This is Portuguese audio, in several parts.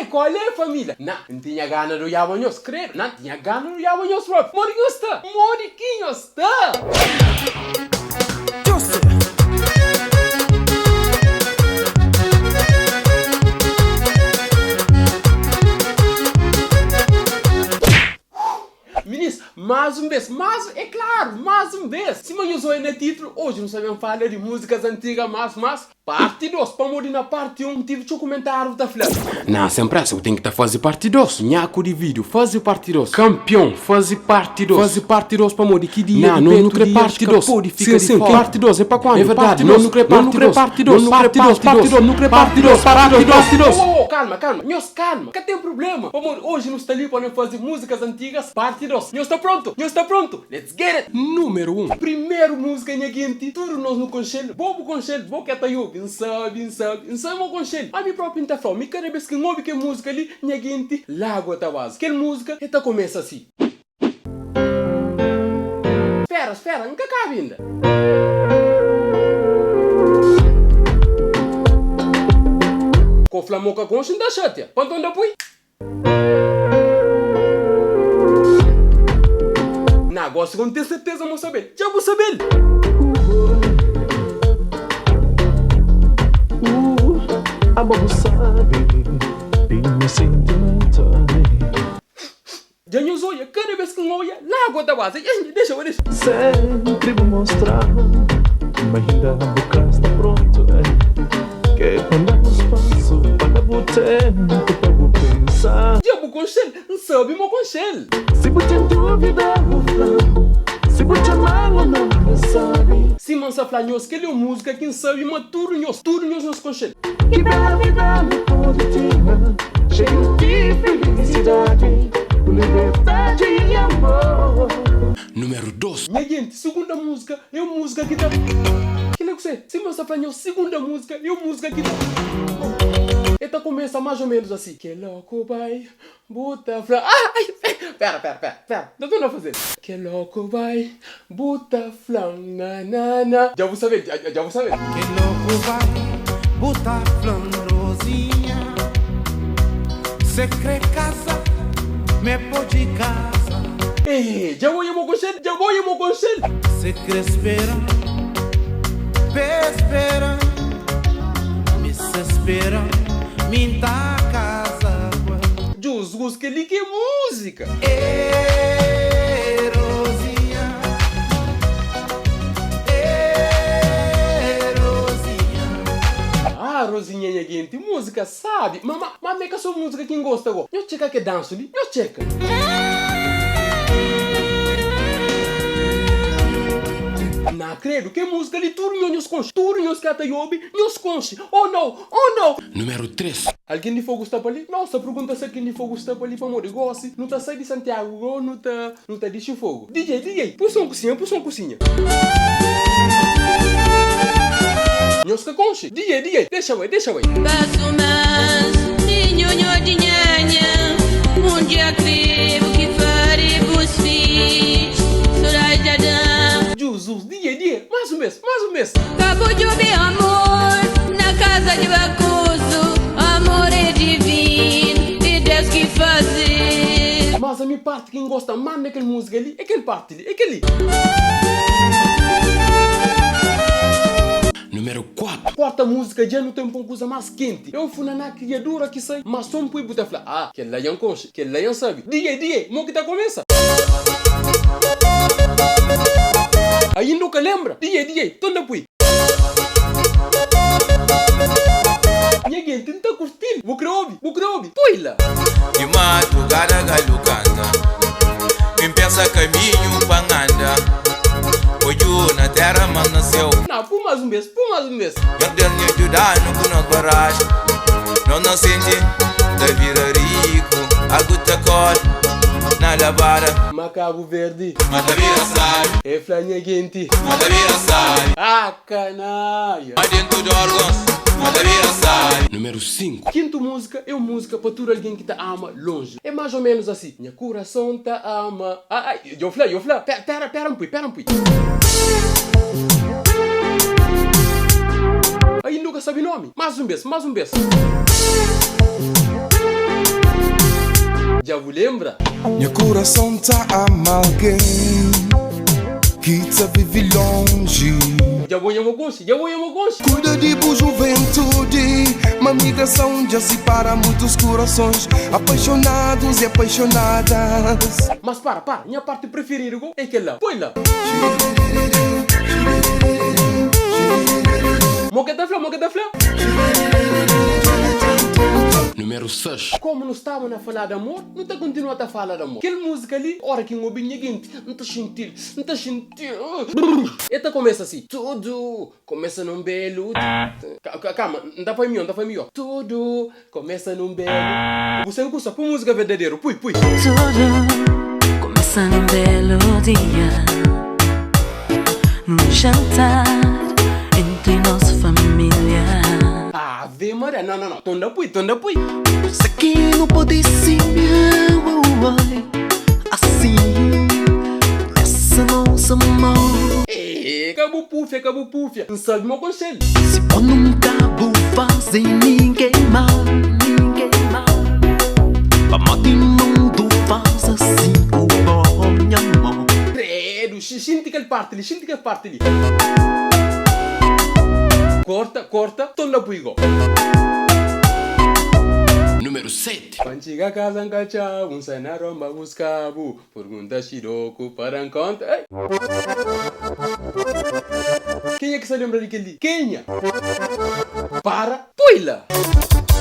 qual é, família? Não tinha gana do Yavanhos, credo. Não tinha gana do Yavanhos, bro. Moriquinhos está. Ministro, mais um vez, é claro, mais um vez. Se me usou no título, hoje não sabemos falar de músicas antigas, mas parte 2, para morrer na parte 1, tive que comentar o da flor. Não, sempre assim, eu tenho que fazer parte 2. Nhaco de vídeo, fazer parte 2. Campeão, fazer parte 2. Fazer parte 2 para morrer, que dia? Não quero parte 2. Sim, parte 2, é para quando? É verdade, não quero parte 2. Parte 2, não quero parte 2. Calma, nós calma, que tem problema. Amor, hoje não está ali para fazer músicas antigas, parte 2. Nós está pronto, let's get it. Número 1. Primeiro música, minha gente, tudo nós no conselho, bobo que até eu, sabe, meu conselho. A minha própria interfone, me cada vez que ouve que música ali, minha gente, lago tá base. Que música, esta começa assim. Espera, nunca cabe ainda. Com flamoca com da chateia. Quanto anda pui? Não, agora se não tem certeza, vou saber. Já vou saber. Amor sabe, tem sentimento. Já não zoia, cada vez que não olha, lá agora base. Deixa. Sempre vou mostrar, mas ainda a boca está pronto. Que quando damos passo, paga o tempo para vou pensar. Já vou conselho, não sabe meu conselho. Se você tem dúvida, se você mal ou não sabe. Se mansa flanhos, que ele é música, quem sabe, mas tudo nos conselho. Que bela vida positiva, cheio de felicidade, liberdade e amor. Número 2. Minha gente, segunda música é uma música que tá... Que é que você? Se mansa flanhos, segunda música é uma música que tá... Esta começa mais ou menos assim. Que louco vai, bota flan... Pera. Não estou a fazer. Que louco vai, bota flan, na. Já vou saber. Que louco vai, bota flan, rosinha. Se crê casa, me pode casa. Ei, já vou ir meu conselho. Se crê espera, me se espera. Minta casa. Jesus, que liga música. Rosinha. Ah, Rosinha, minha gente, música, sabe? Mas é que a sua música quem gosta agora? Eu checa que danço ali, eu checa. Não credo, que música ali, tudo nos que até ouve, nos conche. Oh não. Número 3. Alguém de fogo está para ali? Nossa, pergunta se alguém de fogo está para ali para morrer. Gosse, não está saindo de Santiago, ou não está de fogo. DJ, puxa uma cozinha. Nos que conche. DJ, deixa aí. Passo mais, ninho de nhanha, um dia tribo que faremos filhos, surai de Adão. Jesus, DJ, mais um mês. Cabo de ouvir amor, na casa de Bacuso, amor é divino, e Deus que fazer. Mas a minha parte, quem gosta mais daquela música ali, é aquele parte ali, Número 4. Quarta música já não tem uma coisa mais quente. Eu fui na criadura que sai, mas só me põe botar falar. Ah, que ela é conche, que ela é sabe. DJ, mo que tá começa. Aí nunca lembra. DJ, tonda põe. Minha gente, não tá curtindo. Vou ouvir. Põe lá. De madrugada galucanda, quem pensa caminho panganda. Hoje na terra mal nasceu. Não, por mais um mês. Jordânia ajudar no que nós barrage. Não sente, da vira rico. Aguta cor, na lavara. Macabo Verde. Mata vira sai. É flanha gente. Mata vira sai. Ah, canalha. Adentro de órgãos. Mata vira sai. Número 5. Quinta música é uma música para tudo alguém que te ama longe. É mais ou menos assim. Minha coração te ama. Eu falei. Pera um pouco. Aí nunca sabe nome. Mais um vez. Já vos lembra? Meu coração tá a alguém que te vive longe. Já vou Yamogonchi, já vou Yamogonchi. Cuida de boa juventude. Uma migração já separa muitos corações apaixonados e apaixonadas. Mas para, minha parte preferida é aquela. Põe lá. Moqueta flor. Número 6. Como não estava a falar de amor, não está continuando a falar de amor. Aquela música ali, hora que eu ouvi ninguém, não está sentindo. Esta começa assim. Tudo começa num belo. Calma, não dá para mim, Tudo começa num belo. Você não gosta, põe música verdadeira. Pui. Tudo começa num belo dia, num jantar entre nossa família. Ave Maria, não. Tonda pui. Isso aqui não pode ser meu amor. Assim, nessa nossa mão. Acabou púfia. Não sabe meu conselho. Se eu nunca vou fazer ninguém mal. Pra morte mundo faz assim, o minha mão. Credo, senti aquela parte ali. Corta, tonda pui igual. Número 7. Panchiga casa encaixava, sai na romba buscava, pergunta Shiroku para encontrar. Quem é que se lembra daquele? Quem é? Para, puila!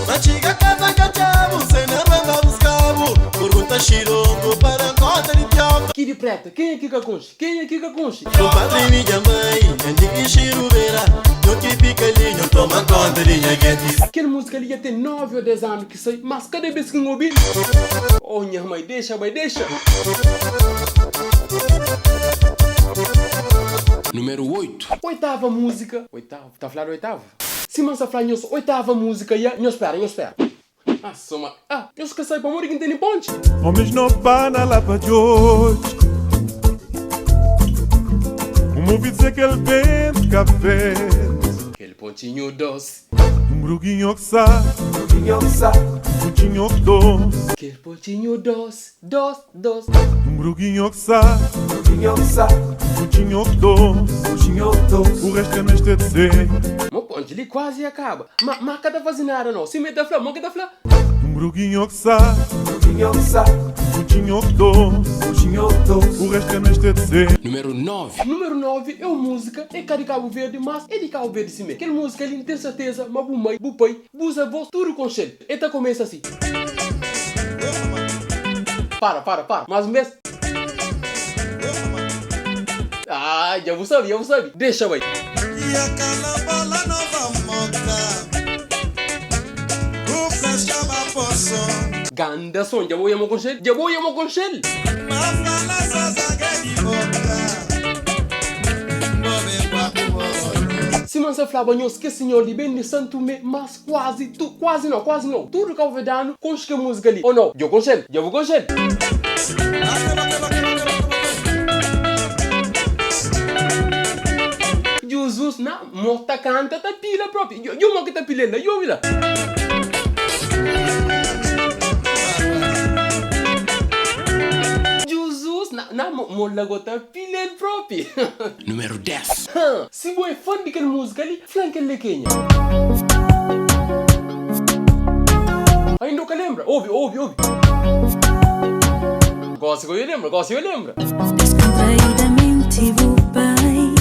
Panchiga casa encaixava, sai na romba buscava, pergunta Shiroku para encontrar de diabo. Que de preta, quem é que conche? O padrinho minha mãe, antiga Shirubeira, no que fica ali, não toma conta de minha gente. Aquela música ali já tem 9 ou 10 anos que sai, mas cada vez que eu ouvi, oh minha mãe, deixa. Número 8. Oitava música. Tá falando oitava? Se man sa falar oitava música, eu espero. Eu esqueci para morrer que tem ponte. Homens não pana lá para de hoje. Ouvi dizer que ele vende café. Aquele pontinho doce. Bruguinho que sabe, pontinho doce. Aquele pontinho doce. Bruguinho que sabe, pontinho doce. O resto é neste de ser. Meu ponte ali quase acaba. Mas cada fazendo nada não. Se mete a flor, Bruguinho que sabe, pontinho doce. O resto é neste de ser. Número 9. Número 9 é uma música, é de Cabo Verde, mas é de Cabo Verde sim mesmo. Aquela música ali, tem certeza, mas o mãe, o pai, os avós, tudo com cheiro. Esta começa assim. Para, mais um mês. Já vou saber. Deixa, vai. E a calabola nova monta, o flash chama poço. Ganda som, já vou ir com cheiro. Mas fala só de boca. Se man se falava nós que senhor de bem de Santo Tomé, mas quase não. Tudo Cabo Verdano, com que música ali. Oh não, já vou com cheiro. Jesus, não, morta canta, tá pila própria. Eu não que tá pila, eu vi lá. Jesus, não, morta gota pila própria. Número 10. Se você é fã daquela música ali, flanca ele quem? Ainda que lembra? Ouve. Gosto que eu lembro. Descontraídamente vou bem,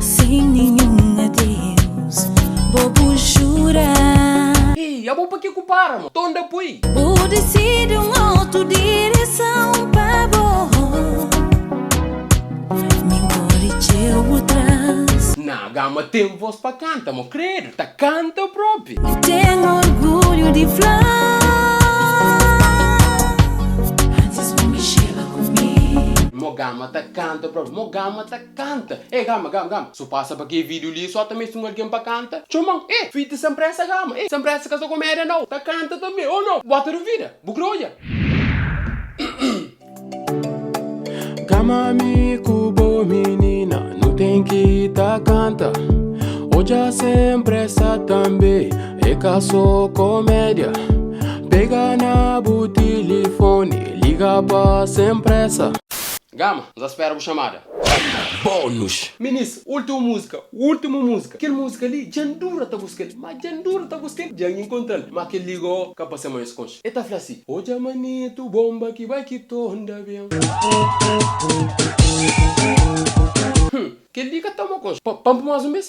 sem nenhum adeus, vou jurar. Ih, a boca que culpara, mano. Tonda pui. Vou decidir outra direção para vou. Me encorite eu atrás. Na gama tem voz pra cantar, mo credo. Tá canta próprio. Tenho orgulho de falar. Antes vou mexer comigo. Mogama tá canta próprio. Mogama tá canta. Gama. Se passa pra aquele vídeo ali, só também se alguém pra canta. Chumão, fita sempre essa gama. Sempre essa que eu comédia não. Tá canta também, ou não? Bota no vida. Bugroia. Gama amigo, boa menina. Não tem que tá canta. Hoje é sempre essa também. É que só comédia. Pega na bucha. o telefone, liga pra sem pressa. Gama, já espera a chamada. Bônus. Ministro, última música. Aquela música ali, Jandura tá buscando. Mas Jandura tá buscando, já encontrando. Mas que ligou, capaz de mais concha. E tá falando assim, hoje é manito, bomba que vai que torna bem. Que liga tá uma concha. Pampa mais um mês.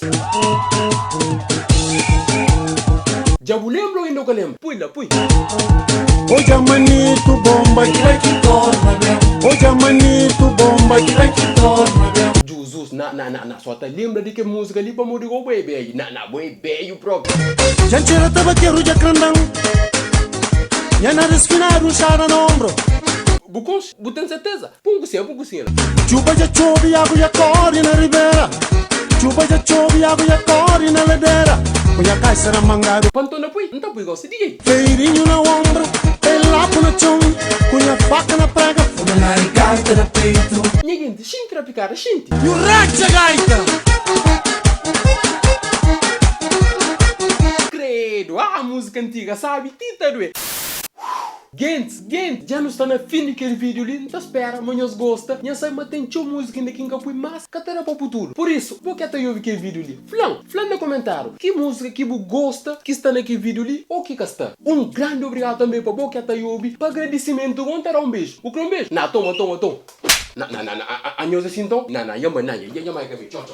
Já vou lembro ou ainda que lembro? Põe lá, põe. Hoje é manito, bomba que vai que torna bem. Hoje é manito, bomba que vai que torna bem. Jesus, só tá lembra de que música ali pra morrer o bebê aí. Bebê o próprio. Já tira tabaqueiro de crandão. Já na resfinar um chara no ombro. Bucons, tem certeza? Pungucinha. Chupa já chove, água já corre na ribeira. Chupa já chove, água já corre na ladeira. Cunha caixa na mangaro. Pantona pui, não tá pui gosta de feirinho no ombro, pelapo no chão. Cunha faca na prega, fuma na gaita no peito. Ninguém, xinte na picada, xinte. E o racha gaita. Credo, a música antiga, sabe? Tita doer. Gente, já não está na fim daquele vídeo ali, então espera, amanhã os gosta, já sai mas tem música ainda que nunca foi mais, que terá para o futuro. Por isso, vou que até eu vi aquele vídeo ali. Flan no comentário, que música que você gosta, que está naquele vídeo ali, ou que está. Um grande obrigado também para você que até eu vi, para agradecimento, vamos ter um beijo. O que um beijo? Não, toma. Não, anhos assim então? Não, yama, tchau.